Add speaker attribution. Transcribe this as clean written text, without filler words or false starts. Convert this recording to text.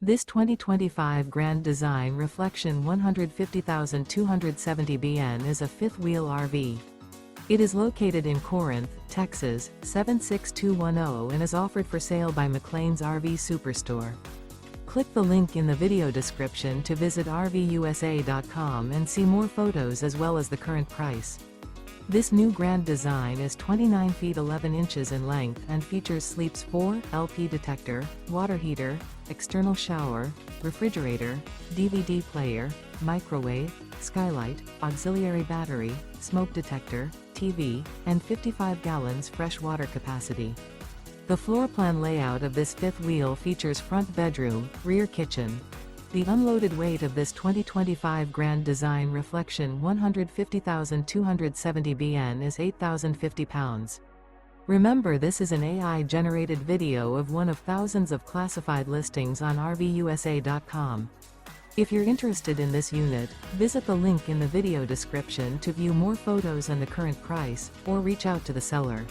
Speaker 1: This 2025 Grand Design Reflection 150,270 BN is a fifth-wheel RV. It is located in Corinth, Texas, 76210 and is offered for sale by McClain's RV Superstore. Click the link in the video description to visit RVUSA.com and see more photos as well as the current price. This new Grand Design is 29 feet 11 inches in length and features Sleep's 4 LP detector, water heater, external shower, refrigerator, DVD player, microwave, skylight, auxiliary battery, smoke detector, TV, and 55 gallons fresh water capacity. The floor plan layout of this fifth wheel features front bedroom, rear kitchen. The unloaded weight of this 2025 Grand Design Reflection 150,270 BN is 8,050 pounds. Remember, this is an AI-generated video of one of thousands of classified listings on RVUSA.com. If you're interested in this unit, visit the link in the video description to view more photos and the current price, or reach out to the seller.